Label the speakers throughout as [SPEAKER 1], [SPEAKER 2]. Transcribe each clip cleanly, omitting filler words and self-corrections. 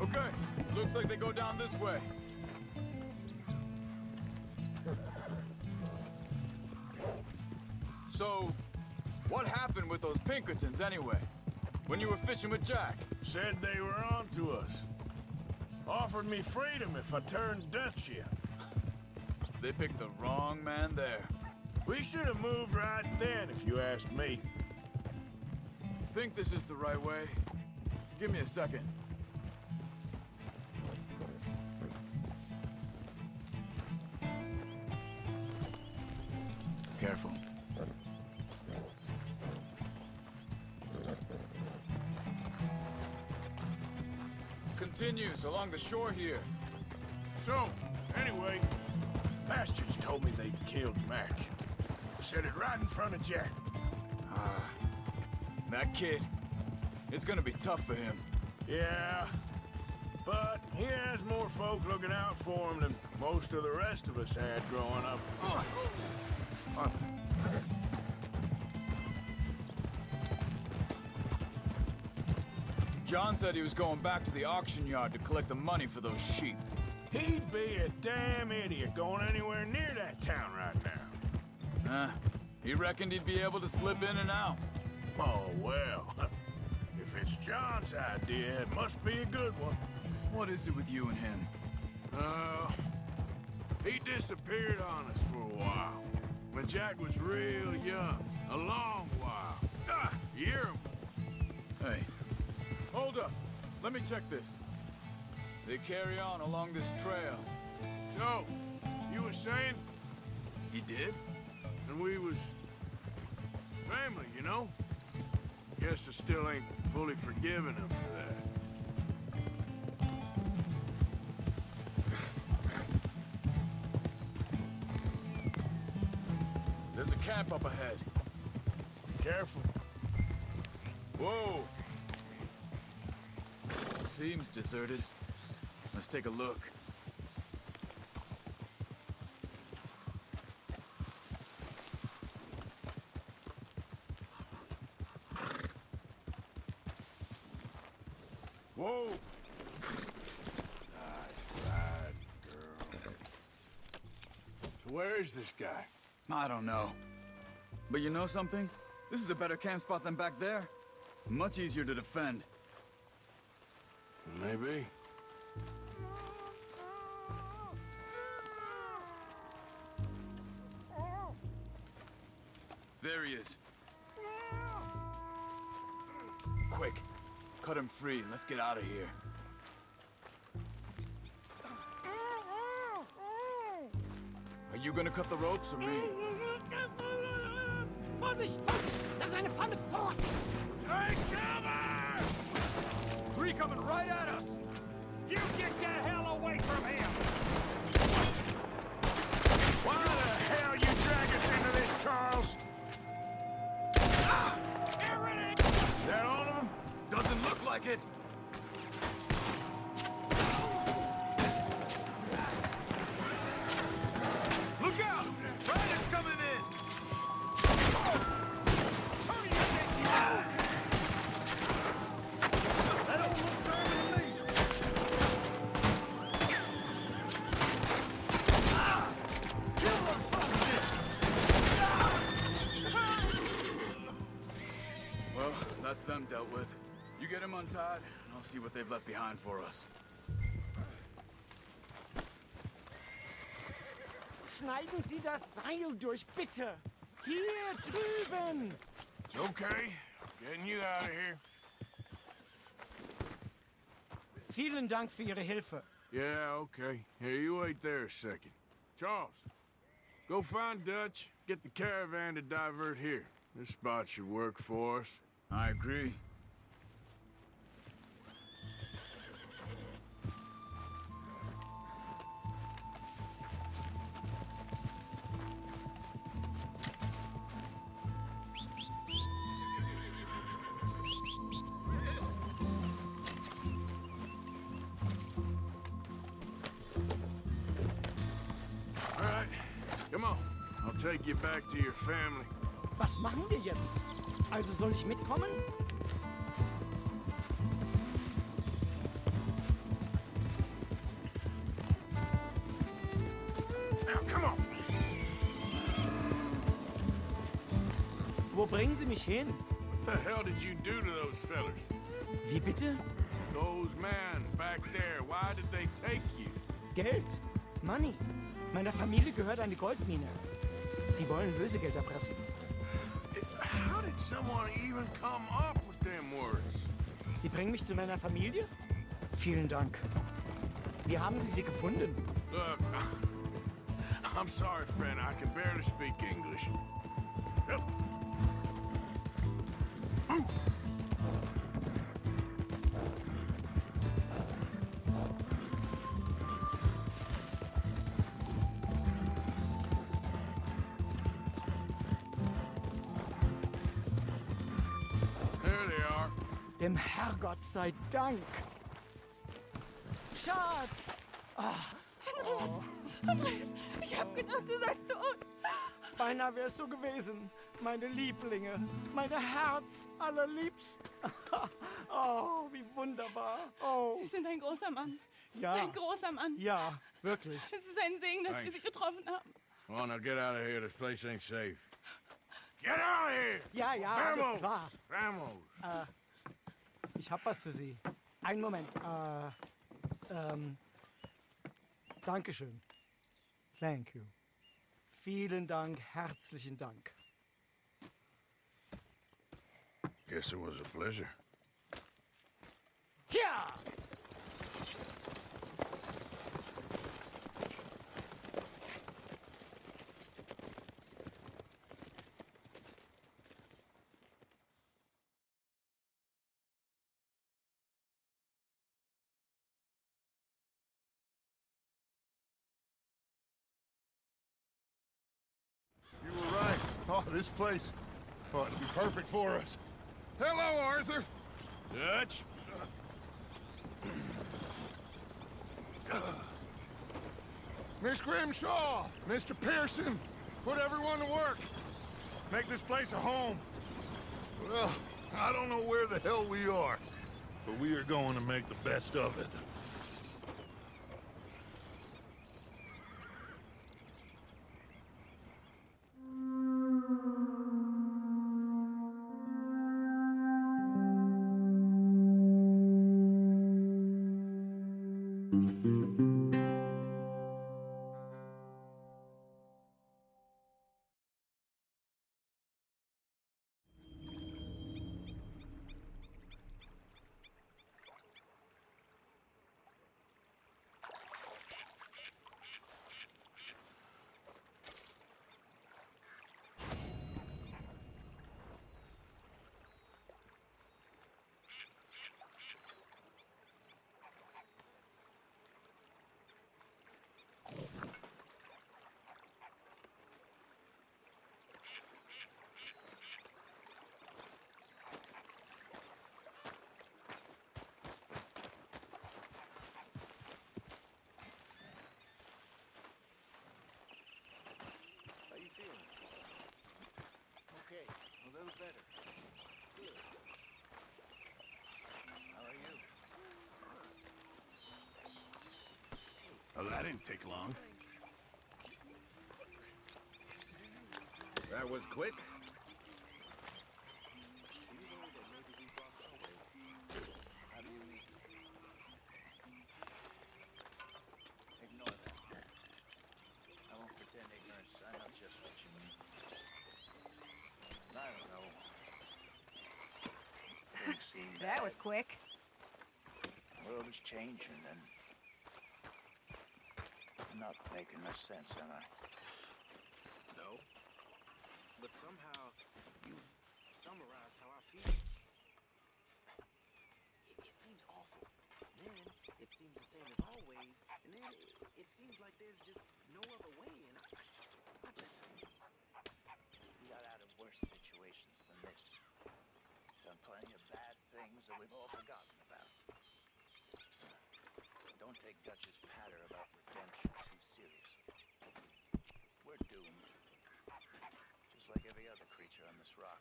[SPEAKER 1] Okay, looks like they go down this way. So, what happened with those Pinkertons anyway? When you were fishing with Jack?
[SPEAKER 2] Said they were on to us. Offered me freedom if I turned Dutch in.
[SPEAKER 1] They picked the wrong man there.
[SPEAKER 2] We should have moved right then, if you asked me.
[SPEAKER 1] Think this is the right way? Give me a second. Careful. Continues along the shore here.
[SPEAKER 2] So, anyway, bastards told me they'd killed Mac. Said it right in front of Jack.
[SPEAKER 1] That kid, it's gonna be tough for him.
[SPEAKER 2] Yeah, but he has more folk looking out for him than most of the rest of us had growing up.
[SPEAKER 1] Arthur. John said he was going back to the auction yard to collect the money for those sheep.
[SPEAKER 2] He'd be a damn idiot going anywhere near that town right now.
[SPEAKER 1] He reckoned he'd be able to slip in and out.
[SPEAKER 2] Oh, well. If it's John's idea, it must be a good one.
[SPEAKER 1] What is it with you and him?
[SPEAKER 2] He disappeared on us for a while. When Jack was real young. A long while. A year.
[SPEAKER 1] Hey, hold up. Let me check this. They carry on along this trail.
[SPEAKER 2] So, you were saying?
[SPEAKER 1] He did?
[SPEAKER 2] And we was family, you know? Guess I still ain't fully forgiven him for that.
[SPEAKER 1] There's a camp up ahead.
[SPEAKER 2] Careful.
[SPEAKER 1] Whoa! Seems deserted. Let's take a look.
[SPEAKER 2] Whoa! Nice ride, girl. So where is this guy?
[SPEAKER 1] I don't know. But you know something? This is a better camp spot than back there. Much easier to defend.
[SPEAKER 2] Maybe.
[SPEAKER 1] There he is. Quick, cut him free and let's get out of here. Are you gonna cut the ropes or me?
[SPEAKER 3] Vorsicht, Vorsicht! Das ist eine Falle! Vorsicht!
[SPEAKER 2] Take cover!
[SPEAKER 1] Three coming right at us!
[SPEAKER 3] You get the hell away from him!
[SPEAKER 2] Why the hell you drag us into this, Charles? That all of them?
[SPEAKER 1] Doesn't look like it. Look out! Riders coming in! That don't look good to me! Kill those sons of bitches! Well, that's them dealt with. You get them untied, and I'll see what they've left behind for us.
[SPEAKER 3] Schneiden Sie das Seil durch, bitte! Hier drüben!
[SPEAKER 2] It's okay. Getting you out of here.
[SPEAKER 3] Vielen Dank für Ihre Hilfe.
[SPEAKER 2] Yeah, okay. Here, you wait there a second. Charles, go find Dutch. Get the caravan to divert here. This spot should work for us.
[SPEAKER 1] I agree.
[SPEAKER 2] All right, come on. I'll take you back to your family.
[SPEAKER 3] Was machen wir jetzt? Also soll ich mitkommen?
[SPEAKER 2] Now, come on.
[SPEAKER 3] Wo bringen Sie mich hin?
[SPEAKER 2] What the hell did you do to those fellers?
[SPEAKER 3] Wie bitte?
[SPEAKER 2] Those men back there, why did they take you?
[SPEAKER 3] Geld. Money. Meiner Familie gehört eine Goldmine. Sie wollen Lösegeld erpressen.
[SPEAKER 2] How did someone even come up with them words?
[SPEAKER 3] Sie bringen mich zu meiner Familie? Vielen Dank. Wie haben Sie gefunden?
[SPEAKER 2] Look, I'm sorry, friend. I can barely speak English. Yep. There they are.
[SPEAKER 3] Dem Herrgott sei Dank. Schatz!
[SPEAKER 4] Andreas, ich hab gedacht, du seist tot.
[SPEAKER 3] Beinahe wär's so gewesen. Meine Lieblinge. Meine Herz allerliebsten. Oh, wie wunderbar. Oh,
[SPEAKER 4] Sie sind ein großer Mann.
[SPEAKER 3] ja.
[SPEAKER 4] Ein großer Mann.
[SPEAKER 3] Ja, wirklich.
[SPEAKER 4] Es ist ein Segen, dass wir
[SPEAKER 2] Thanks.
[SPEAKER 4] Sie getroffen haben.
[SPEAKER 2] Come on, now get out of here. This place ain't safe. Get out of here!
[SPEAKER 3] Ja, ja, alles klar.
[SPEAKER 2] Vamos!
[SPEAKER 3] Ich hab was für Sie. Einen Moment. Dankeschön. Thank you. Vielen Dank, herzlichen Dank.
[SPEAKER 2] Guess it was a pleasure.
[SPEAKER 3] Ja!
[SPEAKER 5] You were right. Oh, this place. Oh, it'll be perfect for us. Hello, Arthur.
[SPEAKER 2] Dutch?
[SPEAKER 5] Miss Grimshaw, Mr. Pearson, put everyone to work. Make this place a home. Well, I don't know where the hell we are, but we are going to make the best of it.
[SPEAKER 1] Okay, a little better. Good. How are you?
[SPEAKER 5] Well, that didn't take long.
[SPEAKER 1] That was quick. Ignore that. I won't pretend ignorance. I know just what you mean. I don't know. Things seem
[SPEAKER 6] That was quick.
[SPEAKER 1] the world is changing and I'm not making much sense, am I?
[SPEAKER 7] No. But somehow you summarized how I feel. It seems awful. Then it seems the same as always. And then it seems like there's just no other way. And I just...
[SPEAKER 1] We got out of worse situations than this. Done plenty of bad things that we've all forgotten about. Don't take Dutch's patter about redemption too seriously. We're doomed. Just like every other creature on this rock.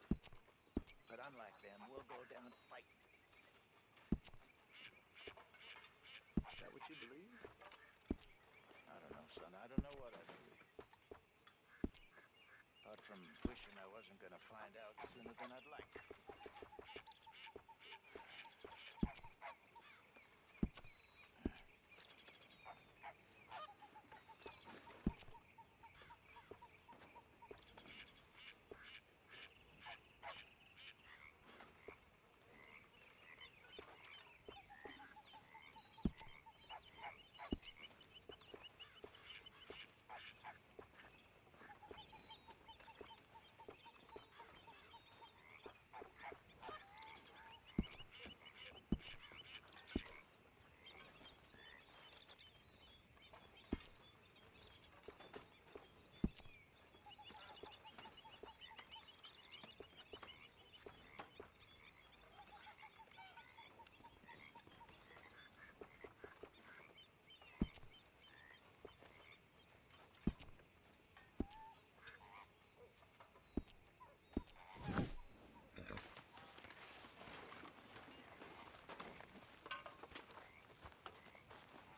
[SPEAKER 1] But unlike them, we'll go down fighting. Is that what you believe? I don't know, son. I don't know what I believe. information I wasn't gonna find out sooner than I'd like.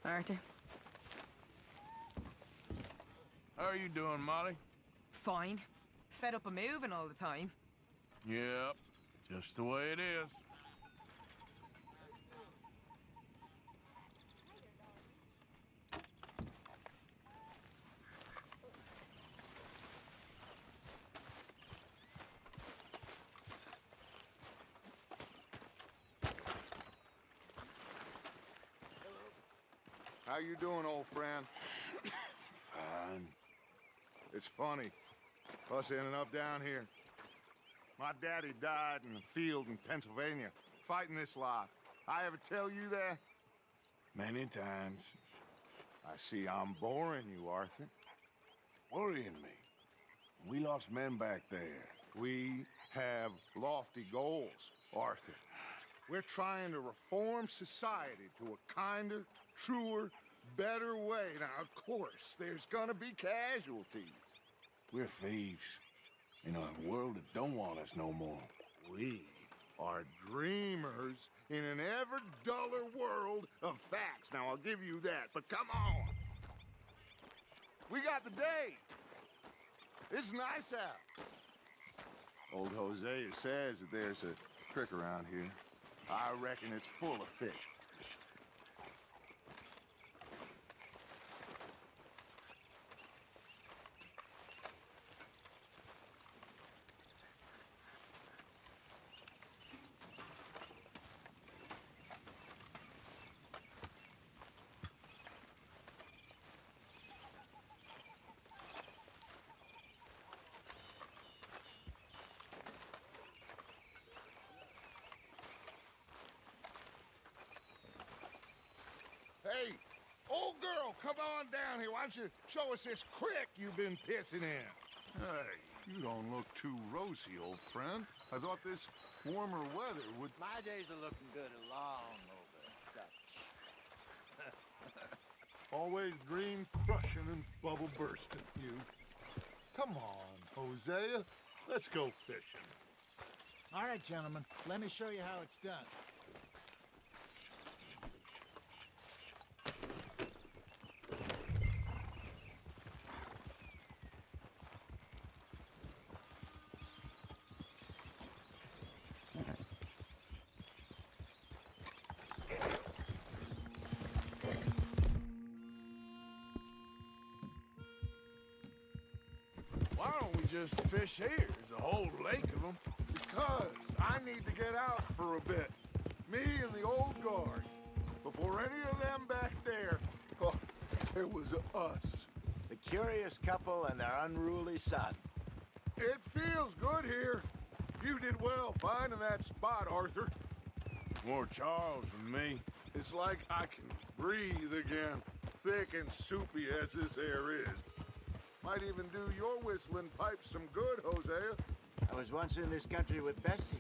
[SPEAKER 6] Arthur.
[SPEAKER 2] How are you doing, Molly?
[SPEAKER 6] Fine. Fed up of moving all the time.
[SPEAKER 2] Yep, just the way it is.
[SPEAKER 5] How you doing, old friend?
[SPEAKER 2] Fine.
[SPEAKER 5] It's funny, us ending up down here. My daddy died in the field in Pennsylvania, fighting this lot. I ever tell you that?
[SPEAKER 2] Many times.
[SPEAKER 5] I see I'm boring you, Arthur.
[SPEAKER 2] Worrying me. We lost men back there.
[SPEAKER 5] We have lofty goals, Arthur. We're trying to reform society to a kinder, truer, better way. Now, of course, there's gonna be casualties.
[SPEAKER 2] We're thieves in a world that don't want us no more.
[SPEAKER 5] We are dreamers in an ever duller world of facts. Now, I'll give you that, but come on. We got the day. It's nice out. Old Hosea says that there's a trick around here. I reckon it's full of fish. Hey, old girl, come on down here. Why don't you show us this creek you've been pissing in?
[SPEAKER 8] Hey, you don't look too rosy, old friend. I thought this warmer weather would...
[SPEAKER 1] My days are looking good along over, Dutch.
[SPEAKER 8] Always dream crushing and bubble bursting, you. Come on, Hosea. Let's go fishing.
[SPEAKER 3] All right, gentlemen, let me show you how it's done.
[SPEAKER 2] Why don't we just fish here? There's a whole lake of them.
[SPEAKER 5] Because I need to get out for a bit. Me and the old guard. Before any of them back there, oh, there was us.
[SPEAKER 1] The curious couple and their unruly son.
[SPEAKER 5] It feels good here. You did well finding that spot, Arthur.
[SPEAKER 2] More Charles than me.
[SPEAKER 5] It's like I can breathe again, thick and soupy as this air is. Might even do your whistling pipes some good, Hosea.
[SPEAKER 1] I was once in this country with Bessie.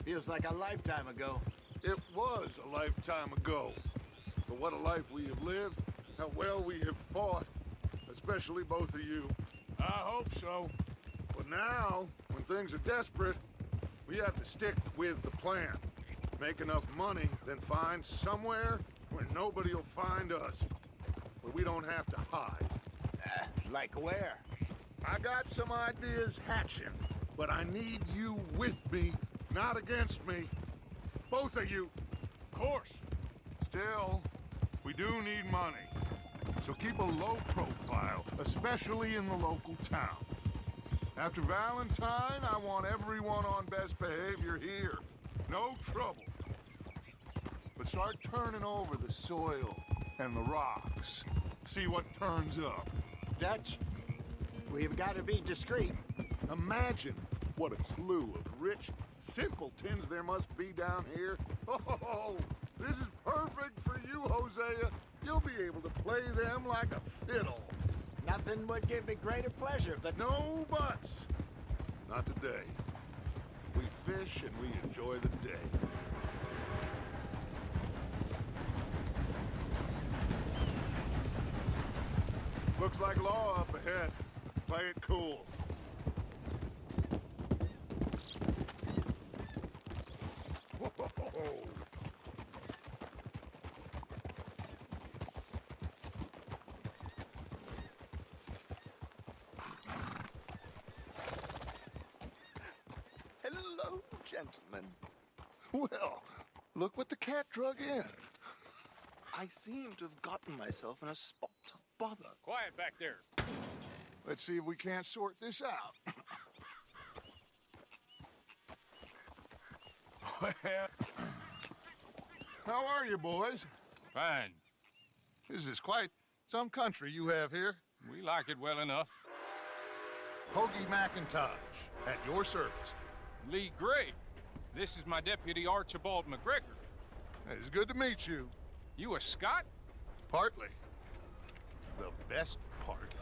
[SPEAKER 1] Feels like a lifetime ago.
[SPEAKER 5] It was a lifetime ago. But what a life we have lived, how well we have fought, especially both of you.
[SPEAKER 2] I hope so.
[SPEAKER 5] But now, when things are desperate, we have to stick with the plan. Make enough money, then find somewhere where nobody will find us. Where we don't have to hide.
[SPEAKER 1] Like where?
[SPEAKER 5] I got some ideas hatching, but I need you with me, not against me. Both of you.
[SPEAKER 2] Of course.
[SPEAKER 5] Still, we do need money. So keep a low profile, especially in the local town. After Valentine, I want everyone on best behavior here. No trouble. But start turning over the soil and the rocks. See what turns up.
[SPEAKER 9] Dutch, we've got to be discreet.
[SPEAKER 5] Imagine what a slew of rich simpletons there must be down here. Oh, this is perfect for you, Hosea. You'll be able to play them like a fiddle.
[SPEAKER 9] Nothing would give me greater pleasure, but
[SPEAKER 5] No buts. Not today. We fish and we enjoy the day. Looks like law up ahead. Play it cool. Whoa.
[SPEAKER 9] hello, gentlemen.
[SPEAKER 5] Well, look what the cat drug in.
[SPEAKER 9] I seem to have gotten myself in a spot of bother.
[SPEAKER 10] Quiet back there.
[SPEAKER 5] Let's see if we can't sort this out.
[SPEAKER 2] Well,
[SPEAKER 5] How are you, boys?
[SPEAKER 10] Fine.
[SPEAKER 5] This is quite some country you have here.
[SPEAKER 10] We like it well enough.
[SPEAKER 5] Hoagie McIntosh, at your service.
[SPEAKER 10] Lee Gray. This is my deputy Archibald McGregor.
[SPEAKER 5] It's good to meet you.
[SPEAKER 10] You a Scot?
[SPEAKER 5] Partly. The best part.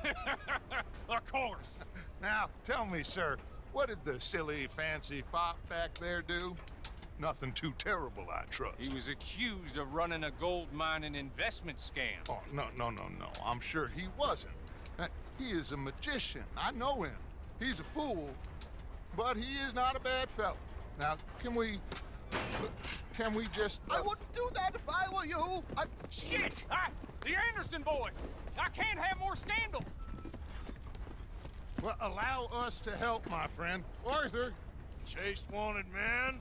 [SPEAKER 10] Of course.
[SPEAKER 5] Now, tell me, sir, what did the silly, fancy fop back there do? Nothing too terrible, I trust.
[SPEAKER 10] He was accused of running a gold mining investment scam.
[SPEAKER 5] Oh, no. I'm sure he wasn't. He is a magician. I know him. He's a fool, but he is not a bad fellow. Now, can we just...
[SPEAKER 9] I wouldn't do that if I were you.
[SPEAKER 10] Shit! The Anderson boys! I can't have more scandal!
[SPEAKER 5] Well, allow us to help, my friend. Arthur,
[SPEAKER 2] chase wanted man.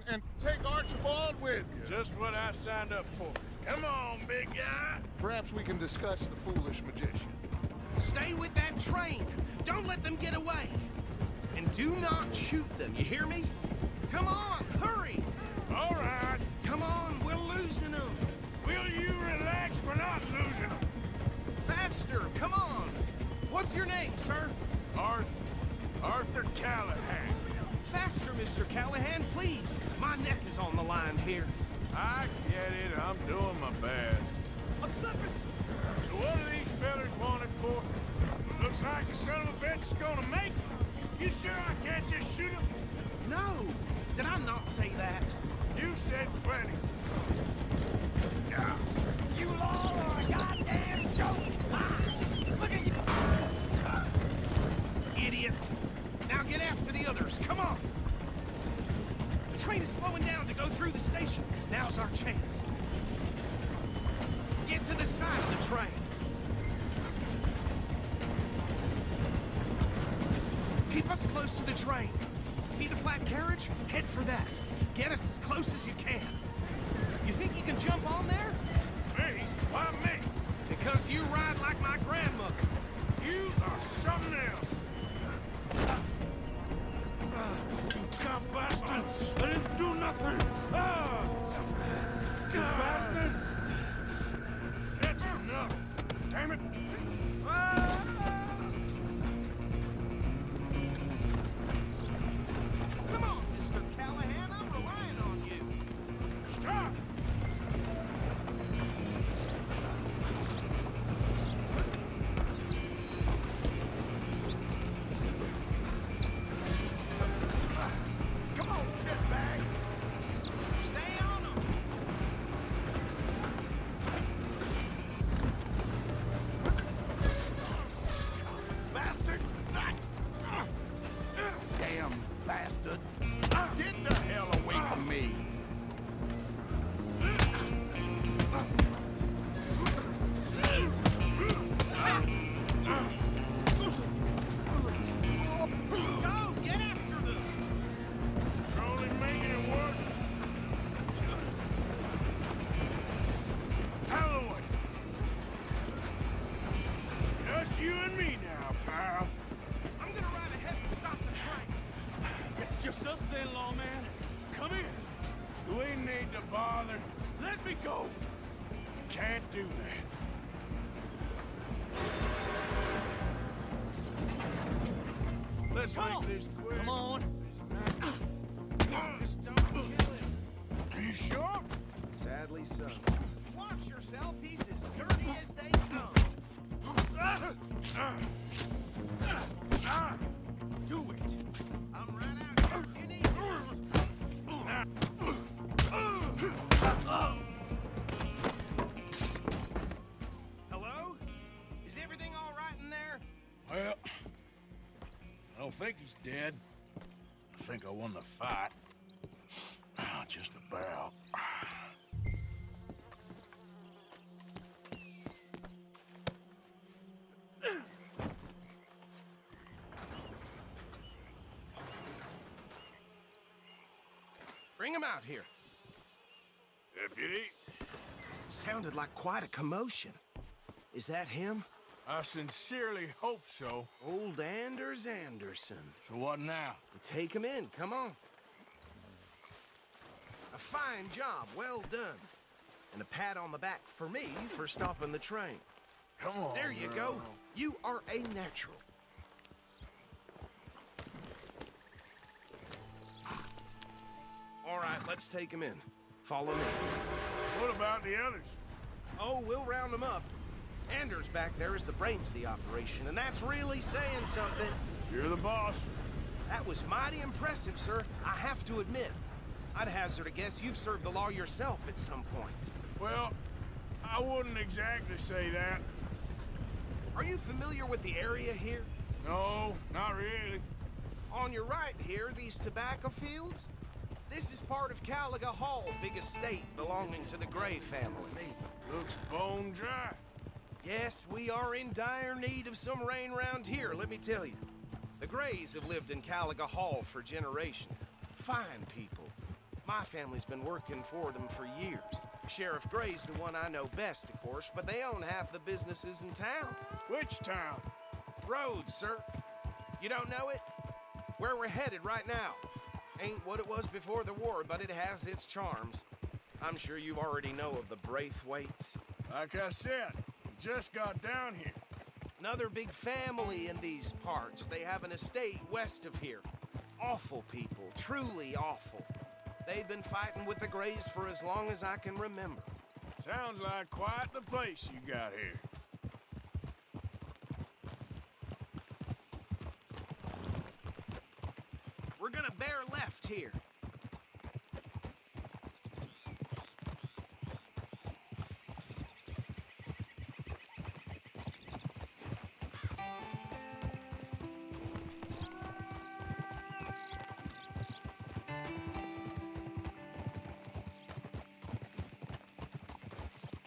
[SPEAKER 5] and take Archibald with you.
[SPEAKER 2] Just what I signed up for. Come on, big guy.
[SPEAKER 5] Perhaps we can discuss the foolish magician.
[SPEAKER 11] Stay with that train. Don't let them get away. And do not shoot them, you hear me? Come on, hurry!
[SPEAKER 2] All right.
[SPEAKER 11] Come on, we're losing them.
[SPEAKER 2] Will you relax? We're not losing them.
[SPEAKER 11] Faster, come on. What's your name, sir?
[SPEAKER 2] Arthur Callahan.
[SPEAKER 11] Faster, Mr. Callahan, please. My neck is on the line here.
[SPEAKER 2] I get it. I'm doing my best.
[SPEAKER 11] I'm slipping.
[SPEAKER 2] So what are these fellas wanted for? Looks like the son of a bitch is gonna make it. You sure I can't just shoot him?
[SPEAKER 11] No, did I not say that?
[SPEAKER 2] You said plenty.
[SPEAKER 11] Yeah. You all are a goddamn joke. Look at you. Idiot. Now get after the others. Come on. The train is slowing down to go through the station. Now's our chance. Get to the side of the train. Keep us close to the train. See the flat carriage? Head for that. Get us as close as you can. You think you can jump on there?
[SPEAKER 2] Me? Why me?
[SPEAKER 11] Because you ride like my grandmother.
[SPEAKER 2] You are something else. You dumb bastard! I didn't do nothing! You bastard! That's enough! Damn it!
[SPEAKER 11] Come on, Mr. Callahan, I'm relying on you.
[SPEAKER 2] Stop!
[SPEAKER 11] Come on, shitbag. Stay on them.
[SPEAKER 2] need to bother.
[SPEAKER 11] Let me go!
[SPEAKER 2] Can't do that. Let's make this quick.
[SPEAKER 11] Come on!
[SPEAKER 2] Just don't kill him. Are you sure?
[SPEAKER 7] Sadly so.
[SPEAKER 11] Watch yourself, he's as dirty as they come. Do it! I'm right out here if you need me. Hello? Is everything all right in there?
[SPEAKER 2] Well, I don't think he's dead. I think I won the fight. Just about.
[SPEAKER 11] Bring him out here.
[SPEAKER 2] Deputy,
[SPEAKER 11] Sounded like quite a commotion. Is that him?
[SPEAKER 2] I sincerely hope so.
[SPEAKER 11] Old Anders Anderson.
[SPEAKER 2] So what now?
[SPEAKER 11] Take him in, come on. A fine job, well done. And a pat on the back for me for stopping the train.
[SPEAKER 2] Come on.
[SPEAKER 11] There you go. You are a natural. All right, let's take him in. Follow me.
[SPEAKER 2] What about the others?
[SPEAKER 11] Oh, we'll round them up. Anders back there is the brains of the operation, and that's really saying something.
[SPEAKER 2] You're the boss.
[SPEAKER 11] That was mighty impressive, sir. I have to admit. I'd hazard a guess you've served the law yourself at some point.
[SPEAKER 2] Well, I wouldn't exactly say that.
[SPEAKER 11] Are you familiar with the area here?
[SPEAKER 2] No, not really.
[SPEAKER 11] On your right here, these tobacco fields? This is part of Caliga Hall, big estate belonging to the Gray family.
[SPEAKER 2] Looks bone dry.
[SPEAKER 11] Yes, we are in dire need of some rain round here, let me tell you. The Grays have lived in Caliga Hall for generations. Fine people. My family's been working for them for years. Sheriff Gray's the one I know best, of course, but they own half the businesses in town.
[SPEAKER 2] Which town?
[SPEAKER 11] Rhodes, sir. You don't know it? Where we're headed right now. Ain't what it was before the war, but it has its charms. I'm sure you already know of the Braithwaites.
[SPEAKER 2] Like I said, just got down here.
[SPEAKER 11] Another big family in these parts. They have an estate west of here. Awful people, truly awful. They've been fighting with the Grays for as long as I can remember.
[SPEAKER 2] Sounds like quite the place you got here.
[SPEAKER 11] We're gonna bear left here.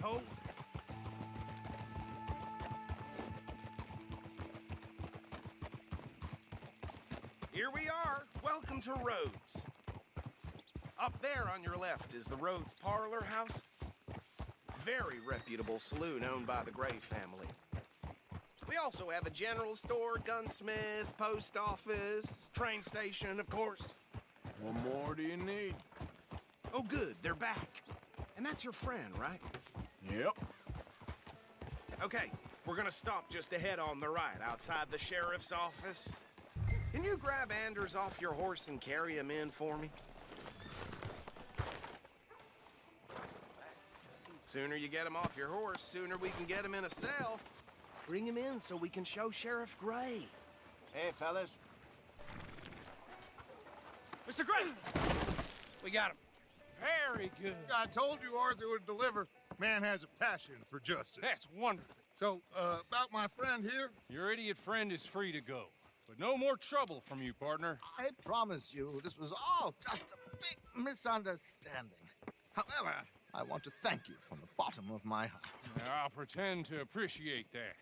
[SPEAKER 11] Oh. Here we are. Welcome to Rhodes. Up there on your left is the Rhodes Parlor House. Very reputable saloon owned by the Gray family. We also have a general store, gunsmith, post office, train station, of course.
[SPEAKER 2] What more do you need?
[SPEAKER 11] Oh, good. They're back. And that's your friend, right?
[SPEAKER 2] Yep.
[SPEAKER 11] Okay, we're gonna stop just ahead on the right, outside the sheriff's office. Can you grab Anders off your horse and carry him in for me? Sooner you get him off your horse, sooner we can get him in a cell. Bring him in so we can show Sheriff Gray.
[SPEAKER 7] Hey, fellas.
[SPEAKER 10] Mr. Gray! We got him. Very good.
[SPEAKER 8] I told you Arthur would deliver. Man has a passion for justice.
[SPEAKER 10] That's wonderful.
[SPEAKER 8] So, about my friend here?
[SPEAKER 10] Your idiot friend is free to go. But no more trouble from you, partner.
[SPEAKER 9] I promise you, this was all just a big misunderstanding. However, I want to thank you from the bottom of my heart.
[SPEAKER 10] I'll pretend to appreciate that.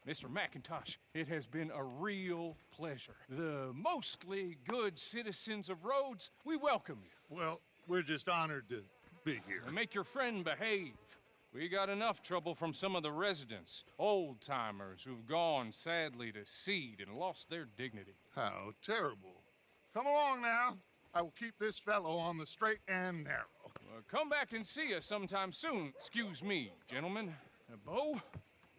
[SPEAKER 10] Mr. McIntosh, it has been a real pleasure. The mostly good citizens of Rhodes, we welcome you.
[SPEAKER 8] Well, we're just honored to be here.
[SPEAKER 10] And make your friend behave. We got enough trouble from some of the residents, old-timers who've gone, sadly, to seed and lost their dignity.
[SPEAKER 8] How terrible. Come along now. I will keep this fellow on the straight and narrow.
[SPEAKER 10] come back and see us sometime soon. Excuse me, gentlemen. Bo,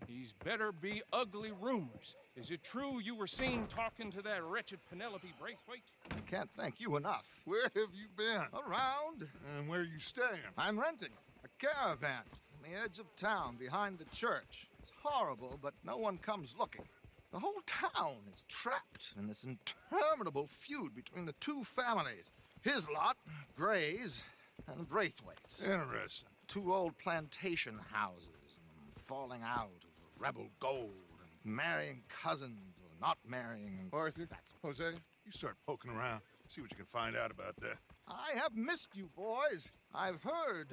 [SPEAKER 10] these better be ugly rumors. Is it true you were seen talking to that wretched Penelope Braithwaite?
[SPEAKER 9] I can't thank you enough.
[SPEAKER 5] Where have you been?
[SPEAKER 9] Around.
[SPEAKER 5] And where you staying?
[SPEAKER 9] I'm renting a caravan on the edge of town behind the church. It's horrible, but no one comes looking. The whole town is trapped in this interminable feud between the two families. His lot, Gray's, and Braithwaite's.
[SPEAKER 5] Interesting.
[SPEAKER 9] Two old plantation houses, and falling out over rebel gold, and marrying cousins or not marrying.
[SPEAKER 5] Arthur, Jose, you start poking around. See what you can find out about that.
[SPEAKER 9] I have missed you, boys. I've heard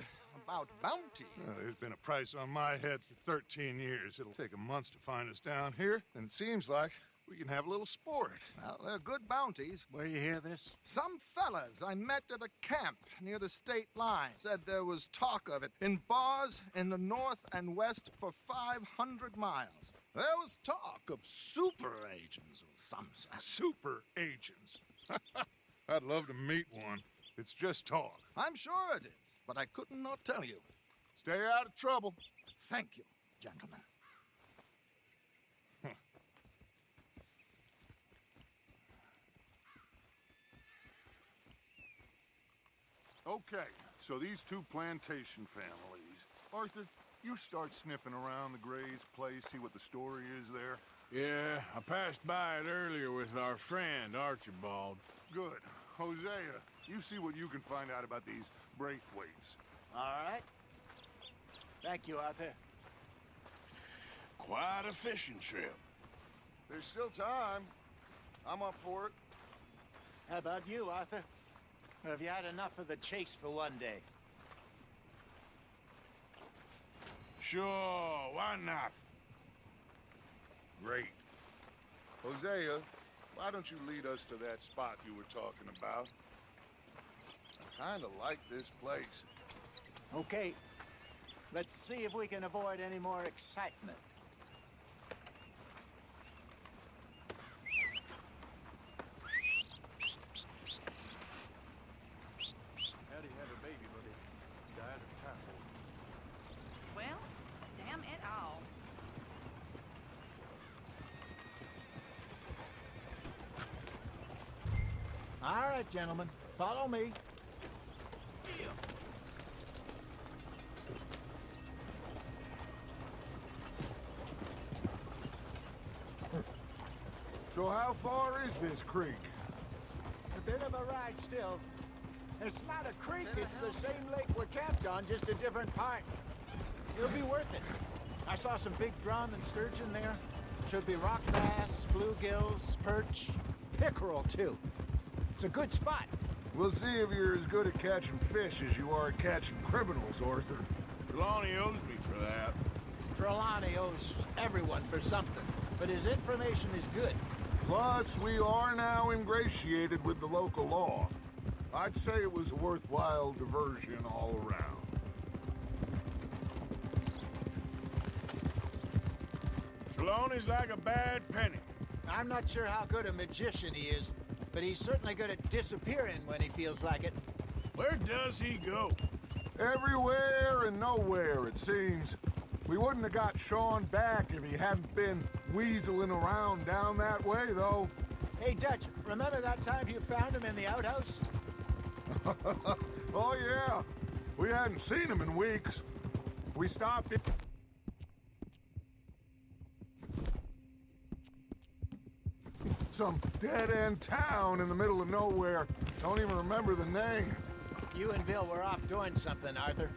[SPEAKER 9] about bounty.
[SPEAKER 5] There's been a price on my head for 13 years. It'll take a month to find us down here, and it seems like we can have a little sport.
[SPEAKER 9] Well, they're good bounties.
[SPEAKER 12] Where you hear this?
[SPEAKER 9] Some fellas I met at a camp near the state line said there was talk of it in bars in the north and west for 500 miles. There was talk of super agents of some sort.
[SPEAKER 5] Super agents. I'd love to meet one. It's just talk.
[SPEAKER 9] I'm sure it is, but I couldn't not tell you.
[SPEAKER 5] Stay out of trouble.
[SPEAKER 9] Thank you, gentlemen.
[SPEAKER 5] Okay, so these two plantation families. Arthur, you start sniffing around the Gray's place, see what the story is there.
[SPEAKER 2] Yeah, I passed by it earlier with our friend, Archibald.
[SPEAKER 5] Good. Hosea, you see what you can find out about these Braithwaites.
[SPEAKER 12] All right. Thank you, Arthur.
[SPEAKER 2] Quite a fishing trip.
[SPEAKER 5] There's still time. I'm up for it.
[SPEAKER 12] How about you, Arthur? Or have you had enough of the chase for one day?
[SPEAKER 2] Sure, why not?
[SPEAKER 5] Great. Hosea, why don't you lead us to that spot you were talking about? I kind of like this place.
[SPEAKER 12] Okay. Let's see if we can avoid any more excitement.
[SPEAKER 8] Daddy had a baby, but he died of typhoid.
[SPEAKER 6] Well, damn it all.
[SPEAKER 12] All right, gentlemen. Follow me.
[SPEAKER 5] So how far is this creek?
[SPEAKER 12] A bit of a ride still. It's not a creek, it's the same lake we're camped on, just a different part. It'll be worth it. I saw some big drum and sturgeon there. Should be rock bass, bluegills, perch, pickerel too. It's a good spot.
[SPEAKER 5] We'll see if you're as good at catching fish as you are at catching criminals, Arthur.
[SPEAKER 2] Trelawney owes me for that.
[SPEAKER 12] Trelawney owes everyone for something, but his information is good.
[SPEAKER 5] Plus, we are now ingratiated with the local law. I'd say it was a worthwhile diversion all around.
[SPEAKER 2] Trelawney's like a bad penny.
[SPEAKER 12] I'm not sure how good a magician he is, but he's certainly good at disappearing when he feels like it.
[SPEAKER 2] Where does he go?
[SPEAKER 5] Everywhere and nowhere, it seems. We wouldn't have got Sean back if he hadn't been weaseling around down that way, though.
[SPEAKER 12] Hey, Dutch, remember that time you found him in the outhouse?
[SPEAKER 5] Oh, yeah. We hadn't seen him in weeks. We stopped it. Some dead-end town in the middle of nowhere. Don't even remember the name.
[SPEAKER 12] You and Bill were off doing something, Arthur.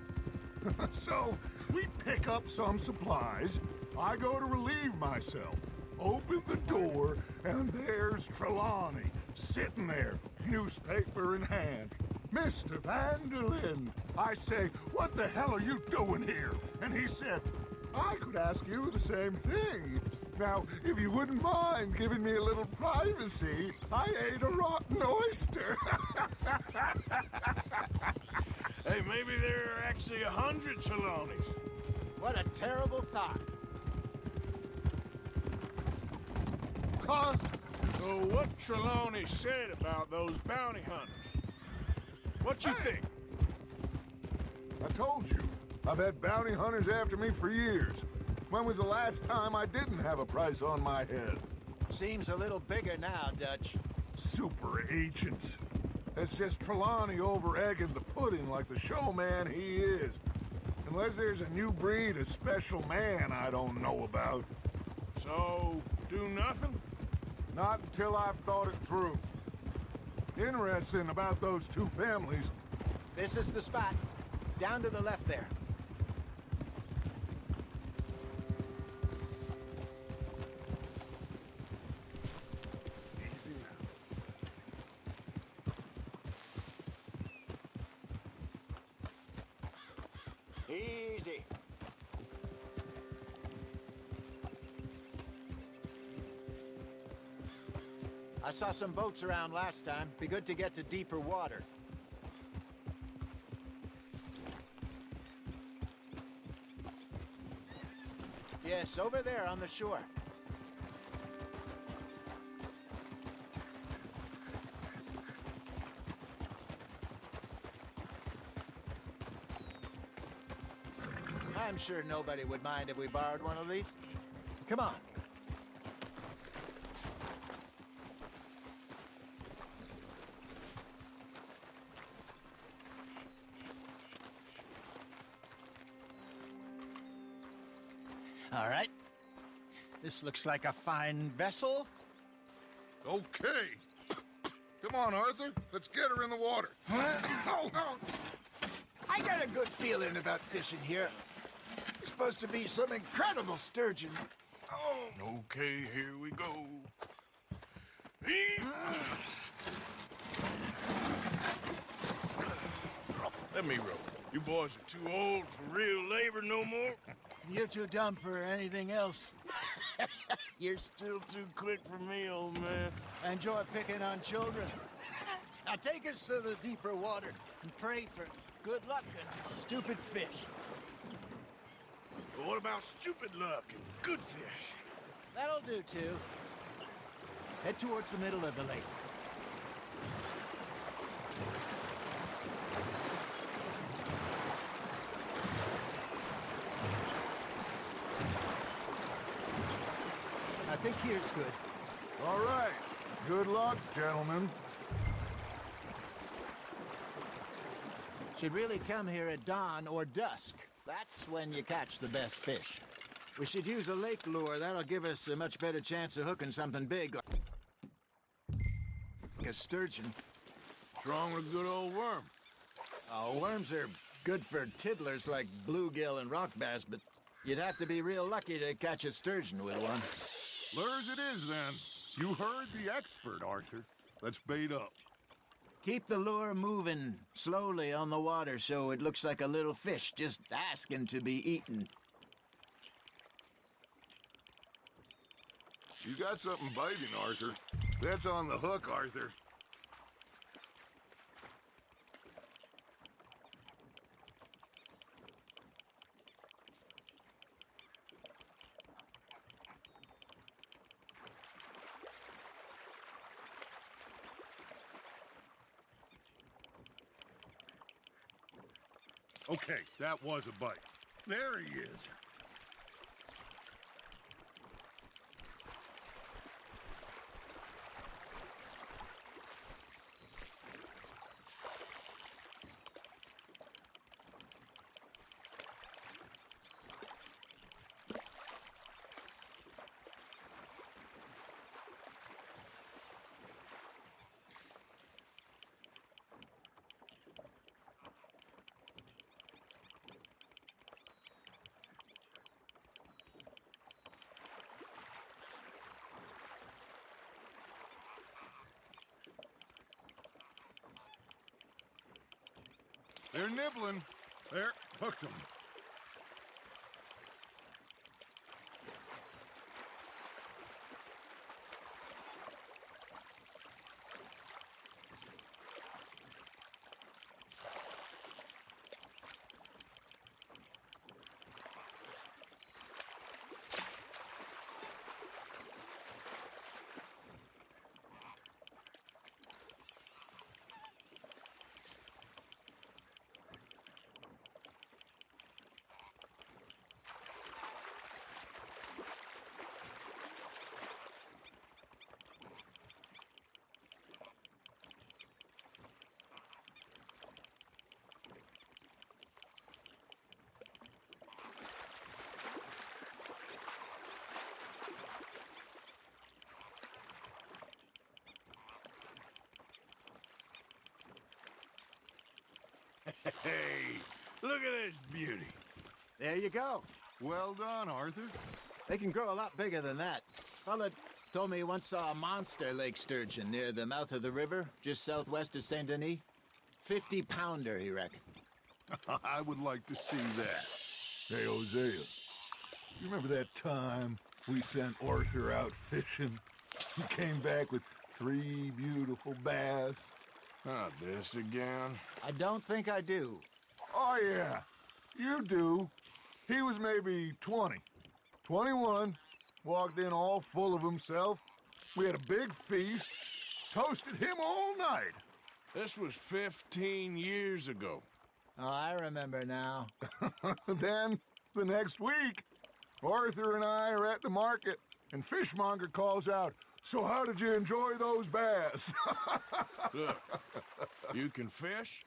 [SPEAKER 5] So, we pick up some supplies. I go to relieve myself. Open the door, and there's Trelawney, sitting there, newspaper in hand. Mr. Vanderlyn. I say, what the hell are you doing here? And he said, I could ask you the same thing. Now, if you wouldn't mind giving me a little privacy, I ate a rotten oyster.
[SPEAKER 2] Hey, maybe there are actually 100 Trelawneys.
[SPEAKER 12] What a terrible thought.
[SPEAKER 5] Huh?
[SPEAKER 2] So what Trelawney said about those bounty hunters? What you think?
[SPEAKER 5] I told you. I've had bounty hunters after me for years. When was the last time I didn't have a price on my head?
[SPEAKER 12] Seems a little bigger now, Dutch.
[SPEAKER 5] Super agents. That's just Trelawney over-egging the pudding like the showman he is. Unless there's a new breed of special man I don't know about.
[SPEAKER 2] So, do nothing?
[SPEAKER 5] Not until I've thought it through. Interesting about those two families.
[SPEAKER 12] This is the spot. Down to the left there. Easy. I saw some boats around last time. Be good to get to deeper water. Yes, over there on the shore. I'm sure nobody would mind if we borrowed one of these. Come on. All right. This looks like a fine vessel.
[SPEAKER 5] Okay. Come on, Arthur. Let's get her in the water.
[SPEAKER 12] I got a good feeling about fishing here. It's supposed to be some incredible sturgeon.
[SPEAKER 2] Okay, here we go. Let me row. You boys are too old for real labor no more.
[SPEAKER 12] You're too dumb for anything else.
[SPEAKER 2] You're still too quick for me, old man.
[SPEAKER 12] Enjoy picking on children. Now take us to the deeper water and pray for good luck and stupid fish.
[SPEAKER 2] But what about stupid luck and good fish?
[SPEAKER 12] That'll do, too. Head towards the middle of the lake. I think here's good.
[SPEAKER 5] All right. Good luck, gentlemen.
[SPEAKER 12] Should really come here at dawn or dusk. That's when you catch the best fish. We should use a lake lure. That'll give us a much better chance of hooking something big. Like a sturgeon.
[SPEAKER 2] What's wrong with a good old worm?
[SPEAKER 12] Oh, worms are good for tiddlers like bluegill and rock bass, but you'd have to be real lucky to catch a sturgeon with one.
[SPEAKER 8] Lures it is, then. You heard the expert, Arthur. Let's bait up.
[SPEAKER 12] Keep the lure moving slowly on the water so it looks like a little fish just asking to be eaten.
[SPEAKER 5] You got something biting, Arthur. That's on the hook, Arthur.
[SPEAKER 8] Okay, that was a bite. There he is.
[SPEAKER 5] They're nibbling.
[SPEAKER 8] There, hooked him.
[SPEAKER 2] Hey, look at this beauty.
[SPEAKER 12] There you go.
[SPEAKER 8] Well done, Arthur.
[SPEAKER 12] They can grow a lot bigger than that. Fella told me he once saw a monster lake sturgeon near the mouth of the river, just southwest of Saint Denis. 50-pounder, he reckoned.
[SPEAKER 8] I would like to see that. Hey, Hosea, you remember that time we sent Arthur out fishing? He came back with 3 beautiful bass.
[SPEAKER 2] Not this again.
[SPEAKER 12] I don't think I do.
[SPEAKER 8] Oh, yeah, you do. He was maybe 20, 21, walked in all full of himself. We had a big feast, toasted him all night.
[SPEAKER 2] This was 15 years ago.
[SPEAKER 12] Oh, I remember now.
[SPEAKER 8] Then, the next week, Arthur and I are at the market, and Fishmonger calls out, "So how did you enjoy those bass?"
[SPEAKER 2] Look, you can fish,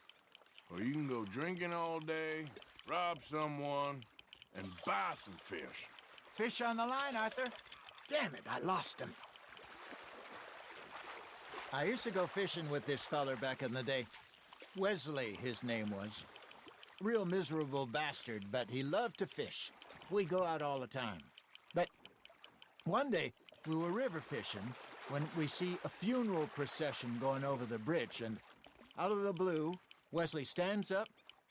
[SPEAKER 2] or you can go drinking all day, rob someone, and buy some fish.
[SPEAKER 12] Fish on the line, Arthur. Damn it, I lost him. I used to go fishing with this feller back in the day. Wesley, his name was. Real miserable bastard, but he loved to fish. We go out all the time. But one day, we were river fishing when we see a funeral procession going over the bridge, and out of the blue, Wesley stands up,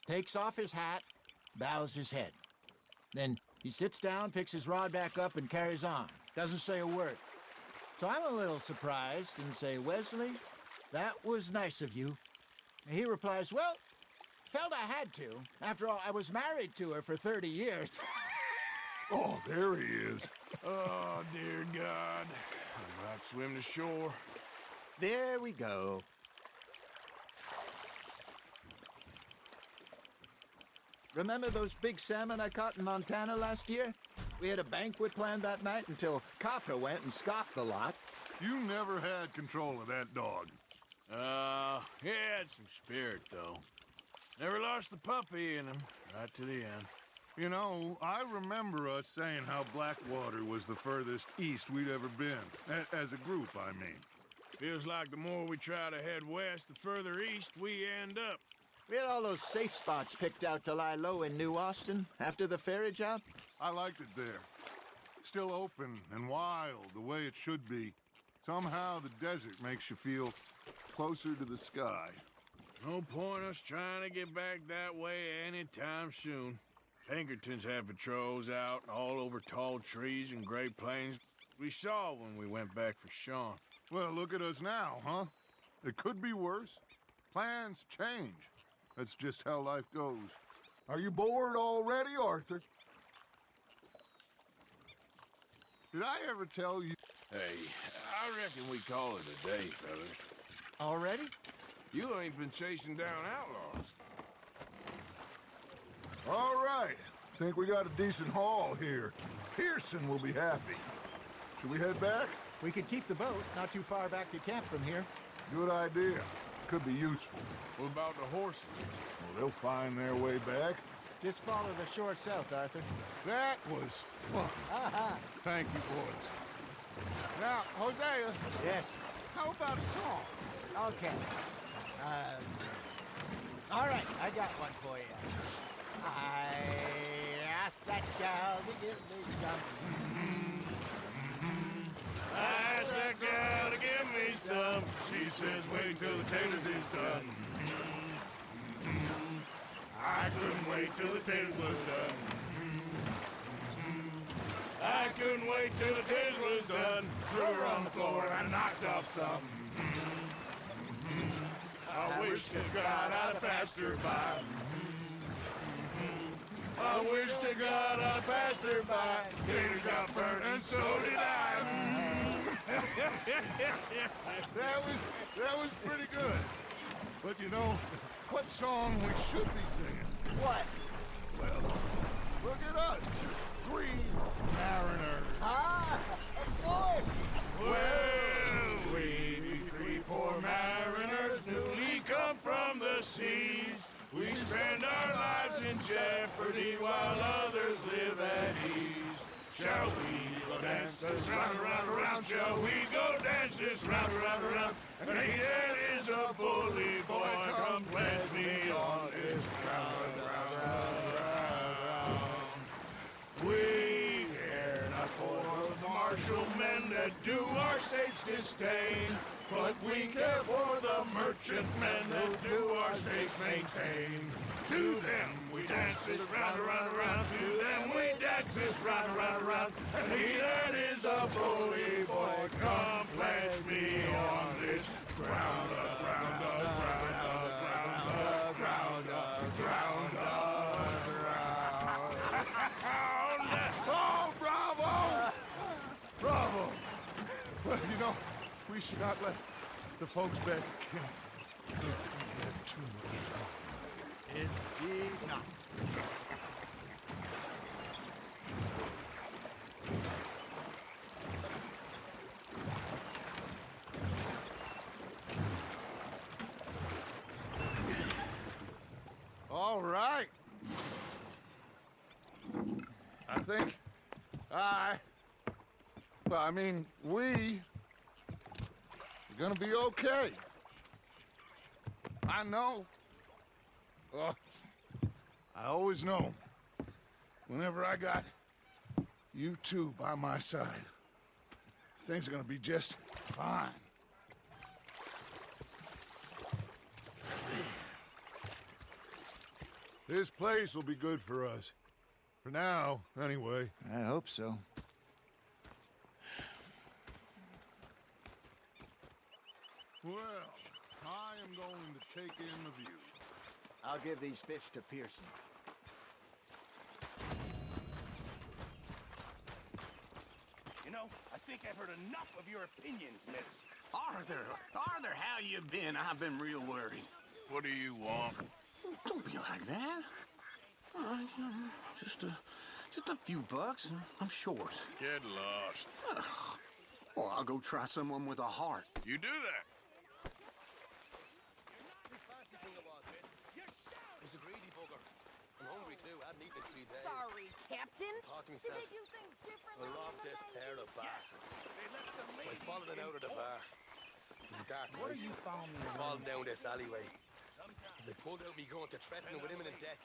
[SPEAKER 12] takes off his hat, bows his head. Then he sits down, picks his rod back up, and carries on. Doesn't say a word. So I'm a little surprised and say, "Wesley, that was nice of you." And he replies, "Well, felt I had to. After all, I was married to her for 30 years.
[SPEAKER 8] Oh, there he is.
[SPEAKER 2] Oh, dear God. I'm about to swim to shore.
[SPEAKER 12] There we go. Remember those big salmon I caught in Montana last year? We had a banquet planned that night until Copper went and scoffed the lot.
[SPEAKER 8] You never had control of that dog.
[SPEAKER 2] He had some spirit, though. Never lost the puppy in him, right to the end.
[SPEAKER 8] You know, I remember us saying how Blackwater was the furthest east we'd ever been. As a group, I mean.
[SPEAKER 2] Feels like the more we try to head west, the further east we end up.
[SPEAKER 12] We had all those safe spots picked out to lie low in New Austin after the ferry job.
[SPEAKER 8] I liked it there. Still open and wild, the way it should be. Somehow the desert makes you feel closer to the sky.
[SPEAKER 2] No point us trying to get back that way anytime soon. Pinkertons had patrols out all over tall trees and Great Plains. We saw when we went back for Sean.
[SPEAKER 8] Well, look at us now, huh? It could be worse. Plans change. That's just how life goes. Are you bored already, Arthur? Did I ever tell you?
[SPEAKER 2] Hey, I reckon we call it a day, fellas.
[SPEAKER 12] Already?
[SPEAKER 2] You ain't been chasing down outlaws.
[SPEAKER 8] All right. Think we got a decent haul here. Pearson will be happy. Should we head back?
[SPEAKER 12] We could keep the boat not too far back to camp from here.
[SPEAKER 8] Good idea. Could be useful.
[SPEAKER 2] What about the horses?
[SPEAKER 8] Well, they'll find their way back.
[SPEAKER 12] Just follow the shore south, Arthur.
[SPEAKER 8] That was fun. Thank you, boys. Now, Hosea.
[SPEAKER 12] Yes.
[SPEAKER 8] How about a song?
[SPEAKER 12] Okay. All right, I got one for you. I asked that gal to give me some.
[SPEAKER 2] I asked that gal to give me some. She says, wait till the taters is done. I couldn't wait till the taters was done. I couldn't wait till the taters was done. Threw her on the floor and I knocked off some. I wish to God I'd passed her by. I wish to God I passed her by. Taters got burnt and so did I.
[SPEAKER 8] That was pretty good. But you know, what song we should be singing?
[SPEAKER 12] What?
[SPEAKER 8] Well, look at us. 3 mariners.
[SPEAKER 12] Ah, of course.
[SPEAKER 2] Well, we be 3 poor mariners newly come from the seas. We spend our lives in jeopardy while others live at ease. Shall we go dance this round, around, around? Shall we go dance this round, around, around? And he that is a bully boy, come pledge me on this ground. commercial men that do our state's disdain. But we care for the merchant men that do our states maintain. To them we dance this round, around, around. To them we dance this round, around, around. And he that is a bully boy, come pledge me on this ground up, ground up, ground up, ground up, ground up, ground up.
[SPEAKER 5] Oh, bravo! Bravo! Well, you know, we should not let the folks back at camp think we had too much fun.
[SPEAKER 12] Indeed not.
[SPEAKER 5] All right. I think we are gonna be okay. I know. I always know. Whenever I got you two by my side, things are gonna be just fine. This place will be good for us. For now, anyway.
[SPEAKER 9] I hope so.
[SPEAKER 5] Well, I am going to take in the view.
[SPEAKER 12] I'll give these fish to Pearson.
[SPEAKER 11] You know, I think I've heard enough of your opinions, miss.
[SPEAKER 7] Arthur, how you been? I've been real worried.
[SPEAKER 2] What do you want?
[SPEAKER 7] Don't be like that. All right, just a few bucks. I'm short.
[SPEAKER 2] Get lost.
[SPEAKER 7] Well, I'll go try someone with a heart.
[SPEAKER 2] You do that.
[SPEAKER 6] Sorry, Captain.
[SPEAKER 13] Talk to me,
[SPEAKER 6] Did
[SPEAKER 13] Sam.
[SPEAKER 6] they do things different?
[SPEAKER 13] I robbed this pair of bastards. I followed it out of the bar. It was a dark night.
[SPEAKER 3] What are you following me
[SPEAKER 13] Falling down this alleyway. As they pulled out me gun to threaten them with imminent death.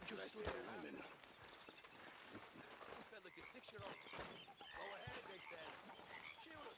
[SPEAKER 13] Should I say women? You felt like a 6-year-old. Go ahead, they said. Shoot us.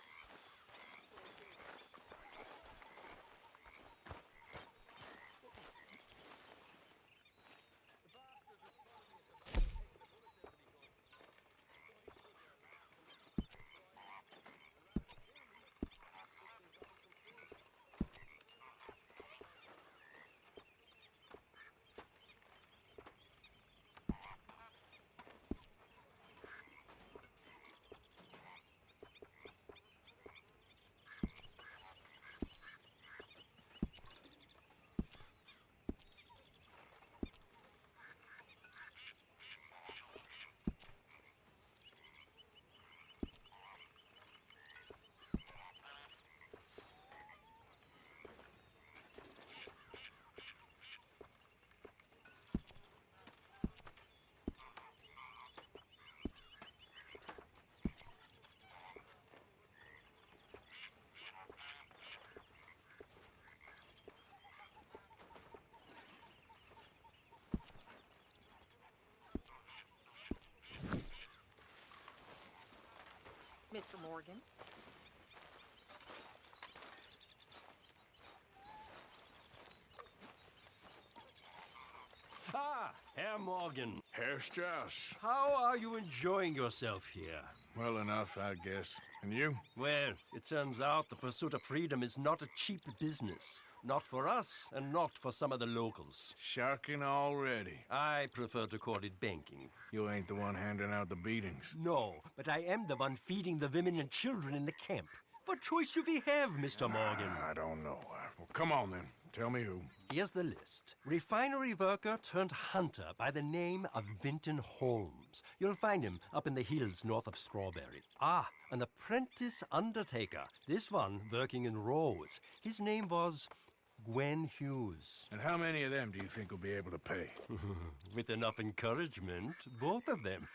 [SPEAKER 6] Mr. Morgan.
[SPEAKER 14] Ah, Herr Morgan.
[SPEAKER 2] Herr Strauss.
[SPEAKER 14] How are you enjoying yourself here?
[SPEAKER 2] Well enough, I guess. And you?
[SPEAKER 14] Well, it turns out the pursuit of freedom is not a cheap business. Not for us, and not for some of the locals.
[SPEAKER 2] Sharking already.
[SPEAKER 14] I prefer to call it banking.
[SPEAKER 2] You ain't the one handing out the beatings.
[SPEAKER 14] No, but I am the one feeding the women and children in the camp. What choice do we have, Mr. Morgan?
[SPEAKER 2] I don't know. Well, come on then. Tell me who.
[SPEAKER 14] Here's the list. Refinery worker turned hunter by the name of Vinton Holmes. You'll find him up in the hills north of Strawberry. Ah, an apprentice undertaker. This one working in Rose. His name was Gwen Hughes.
[SPEAKER 2] And how many of them do you think will be able to pay?
[SPEAKER 14] With enough encouragement, both of them.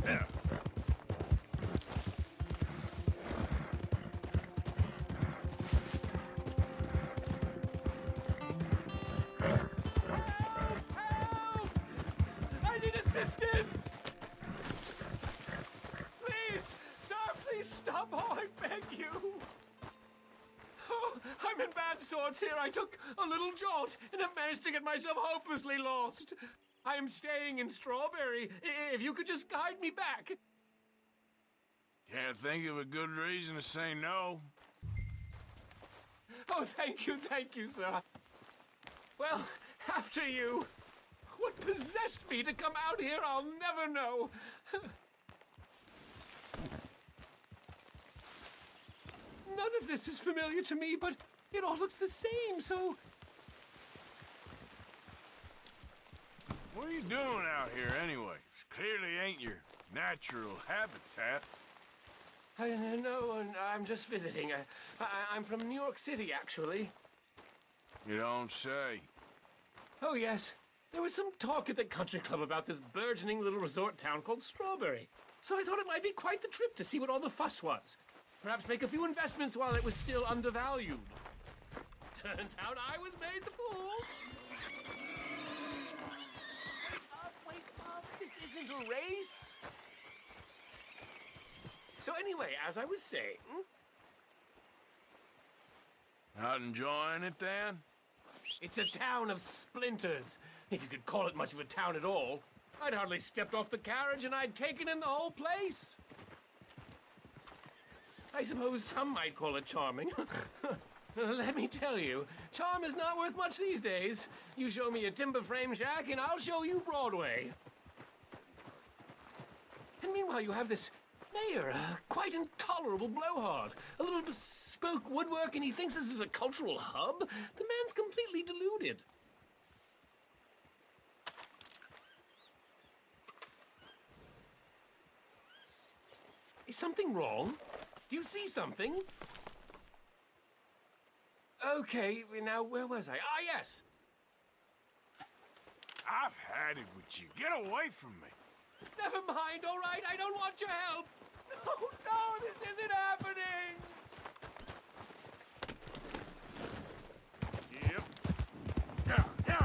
[SPEAKER 15] I need assistance! Please! Sir, please stop! Oh, I beg you! Oh, I'm in bad sorts here. I took a little jolt and have managed to get myself hopelessly lost. I am staying in Strawberry. If you could just guide me back.
[SPEAKER 2] Can't think of a good reason to say no.
[SPEAKER 15] Oh, thank you, sir. Well, after you. What possessed me to come out here, I'll never know. None of this is familiar to me, but it all looks the same, so...
[SPEAKER 2] What are you doing out here anyway? Clearly ain't your natural habitat.
[SPEAKER 15] No, I'm just visiting. I'm from New York City, actually.
[SPEAKER 2] You don't say.
[SPEAKER 15] Oh, yes. There was some talk at the country club about this burgeoning little resort town called Strawberry. So I thought it might be quite the trip to see what all the fuss was. Perhaps make a few investments while it was still undervalued. Turns out I was made the fool. Wait up. This isn't a race. So anyway, as I was saying...
[SPEAKER 2] Not enjoying it, then?
[SPEAKER 15] It's a town of splinters, if you could call it much of a town at all. I'd hardly stepped off the carriage and I'd taken in the whole place. I suppose some might call it charming. Let me tell you, charm is not worth much these days. You show me a timber frame shack and I'll show you Broadway. And meanwhile you have this mayor, a quite intolerable blowhard. A little bespoke woodwork and he thinks this is a cultural hub? The man's completely deluded. Is something wrong? Do you see something? Okay, now where was I? Ah, yes!
[SPEAKER 2] I've had it with you. Get away from me.
[SPEAKER 15] Never mind, all right? I don't want your help. No, this isn't happening.
[SPEAKER 2] Yep. Yeah.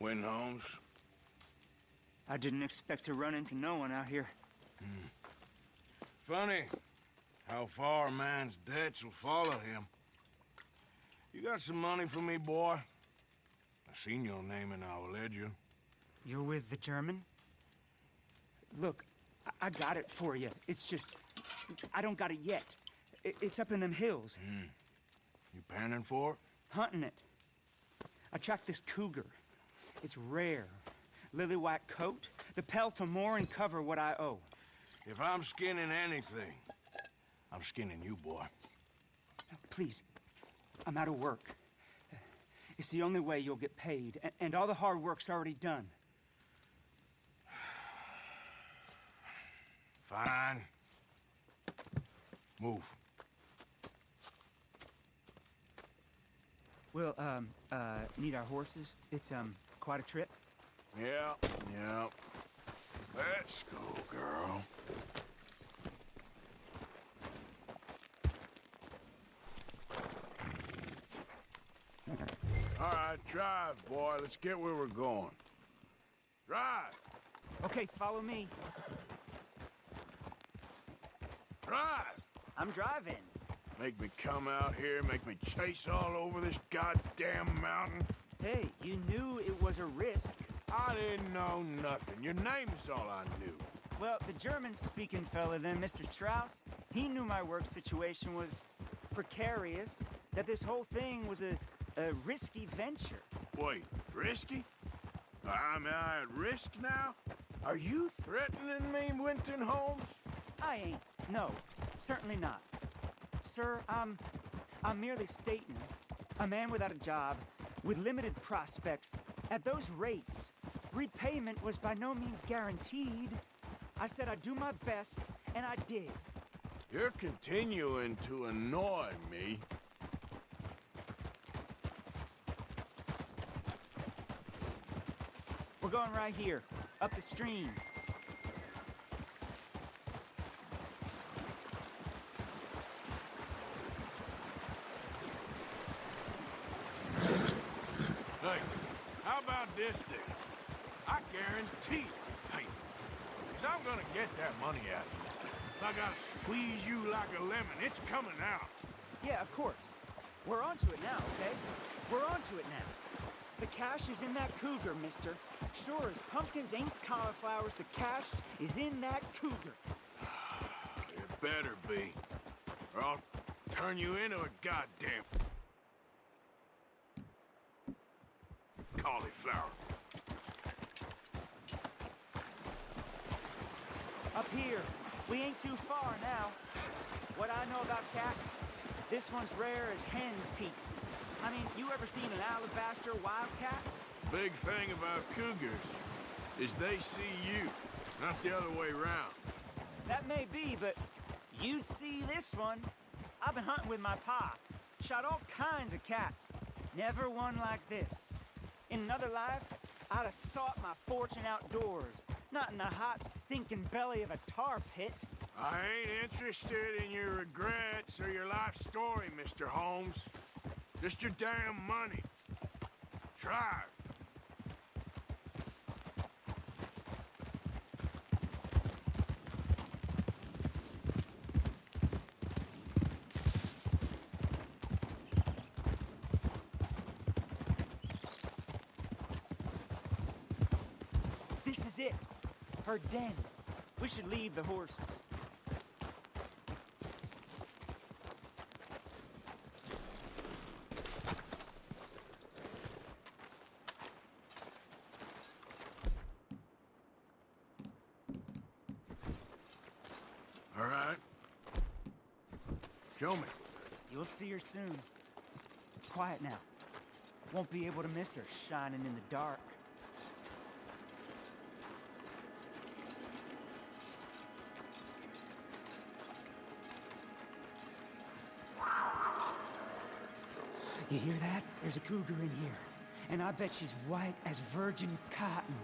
[SPEAKER 2] Win, Holmes?
[SPEAKER 3] I didn't expect to run into no one out here.
[SPEAKER 2] Funny how far a man's debts will follow him. You got some money for me, boy? I seen your name in our ledger.
[SPEAKER 3] You're with the German? Look, I got it for you. It's just, I don't got it yet. It's up in them hills.
[SPEAKER 2] You panning for it?
[SPEAKER 3] Hunting it. I tracked this cougar. It's rare. Lily white coat. The pelt will more and cover what I owe.
[SPEAKER 2] If I'm skinning anything, I'm skinning you, boy.
[SPEAKER 3] Please, I'm out of work. It's the only way you'll get paid, and all the hard work's already done.
[SPEAKER 2] Fine. Move.
[SPEAKER 3] We'll, need our horses. It's, quite a trip.
[SPEAKER 2] Yeah. Let's go, girl. right, drive, boy. Let's get where we're going. Drive!
[SPEAKER 3] Okay, follow me.
[SPEAKER 2] Drive!
[SPEAKER 3] I'm driving.
[SPEAKER 2] Make me come out here, make me chase all over this goddamn mountain.
[SPEAKER 3] Hey, you knew it was a risk.
[SPEAKER 2] I didn't know nothing. Your name is all I knew.
[SPEAKER 3] Well, the German-speaking fella then, Mr. Strauss, he knew my work situation was precarious, that this whole thing was a risky venture.
[SPEAKER 2] Wait, risky? Am I at risk now? Are you threatening me, Winton Holmes?
[SPEAKER 3] I ain't. No, certainly not. Sir, I'm merely stating, a man without a job, with limited prospects, at those rates, repayment was by no means guaranteed. I said I'd do my best, and I did.
[SPEAKER 2] You're continuing to annoy me.
[SPEAKER 3] We're going right here, up the stream.
[SPEAKER 2] Hey, how about this then? I guarantee repayment. Because I'm gonna get that money out of you. If I gotta squeeze you like a lemon, it's coming out.
[SPEAKER 3] Yeah, of course. We're onto it now, okay? We're onto it now. The cash is in that cougar, mister. Sure as pumpkins ain't cauliflowers, the cash is in that cougar.
[SPEAKER 2] It better be. Or I'll turn you into a goddamn cauliflower.
[SPEAKER 3] Up here. We ain't too far now. What I know about cats, this one's rare as hen's teeth. I mean, you ever seen an alabaster wildcat?
[SPEAKER 2] Big thing about cougars is they see you, not the other way around.
[SPEAKER 3] That may be, but you'd see this one. I've been hunting with my pa. Shot all kinds of cats. Never one like this. In another life, I'd have sought my fortune outdoors, not in the hot, stinking belly of a tar pit.
[SPEAKER 2] I ain't interested in your regrets or your life story, Mr. Holmes. Just your damn money. Drive.
[SPEAKER 3] This is it. Her den. We should leave the horses.
[SPEAKER 2] All right. Show me.
[SPEAKER 3] You'll see her soon. Quiet now. Won't be able to miss her shining in the dark. You hear that? There's a cougar in here. And I bet she's white as virgin cotton.